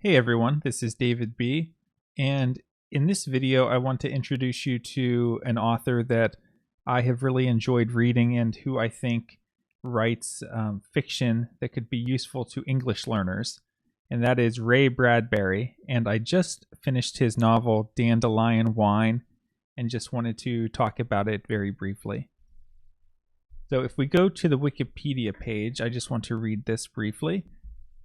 Hey everyone, this is David B. And in this video, I want to introduce you to an author that I have really enjoyed reading and who I think writes fiction that could be useful to English learners. And that is Ray Bradbury. And I just finished his novel, Dandelion Wine, and just wanted to talk about it very briefly. So if we go to the Wikipedia page, I just want to read this briefly.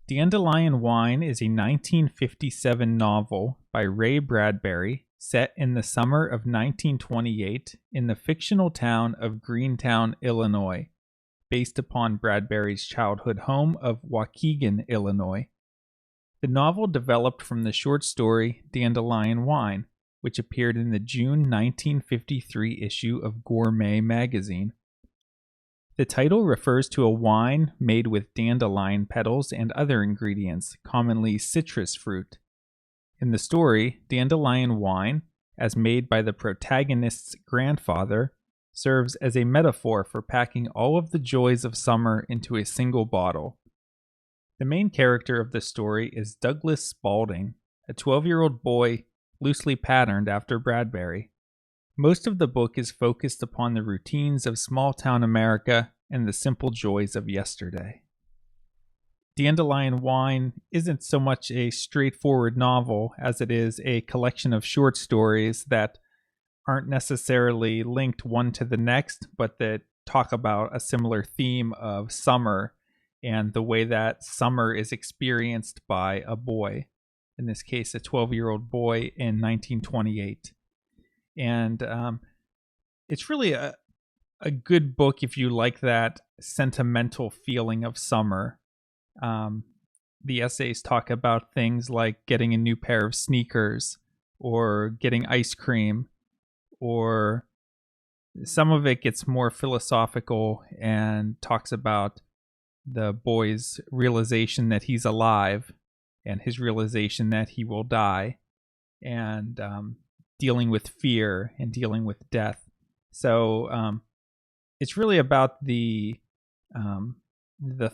Dandelion Wine is a 1957 novel by Ray Bradbury set in the summer of 1928 in the fictional town of Greentown, Illinois, based upon Bradbury's childhood home of Waukegan, Illinois. The novel developed from the short story Dandelion Wine, which appeared in the June 1953 issue of Gourmet magazine. The title refers to a wine made with dandelion petals and other ingredients, commonly citrus fruit. In the story, dandelion wine, as made by the protagonist's grandfather, serves as a metaphor for packing all of the joys of summer into a single bottle. The main character of the story is Douglas Spaulding, a 12-year-old boy loosely patterned after Bradbury. Most of the book is focused upon the routines of small-town America and the simple joys of yesterday. Dandelion Wine isn't so much a straightforward novel as it is a collection of short stories that aren't necessarily linked one to the next, but that talk about a similar theme of summer and the way that summer is experienced by a boy, in this case a 12-year-old boy in 1928. And it's really a good book if you like that sentimental feeling of summer. The essays talk about things like getting a new pair of sneakers or getting ice cream, or some of it gets more philosophical and talks about the boy's realization that he's alive and his realization that he will die, and dealing with fear and dealing with death. So it's really about the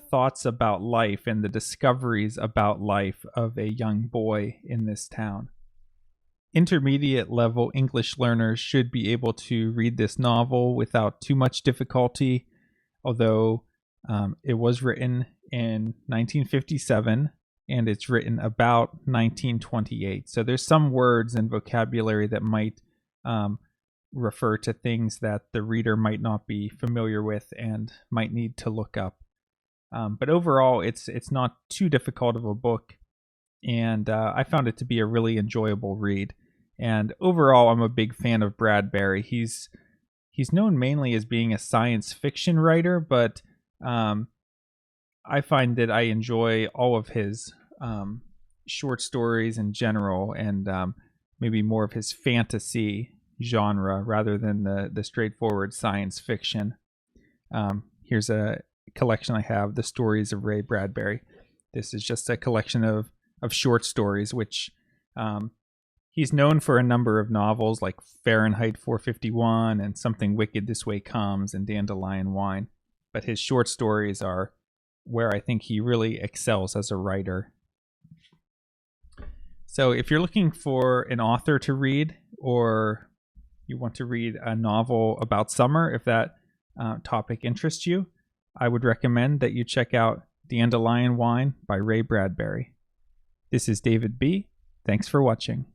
thoughts about life and the discoveries about life of a young boy in this town. Intermediate level English learners should be able to read this novel without too much difficulty, although it was written in 1957 and it's written about 1928. So there's some words and vocabulary that might refer to things that the reader might not be familiar with and might need to look up. But overall, it's not too difficult of a book, and I found it to be a really enjoyable read. And overall, I'm a big fan of Bradbury. He's known mainly as being a science fiction writer, but I find that I enjoy all of his short stories in general, and maybe more of his fantasy genre rather than the straightforward science fiction. Here's a collection I have, The Stories of Ray Bradbury. This is just a collection of short stories, which he's known for a number of novels like Fahrenheit 451 and Something Wicked This Way Comes and Dandelion Wine. But his short stories are where I think he really excels as a writer. So if you're looking for an author to read, or you want to read a novel about summer, if that topic interests you, I would recommend that you check out Dandelion Wine by Ray Bradbury. This is David B. Thanks for watching.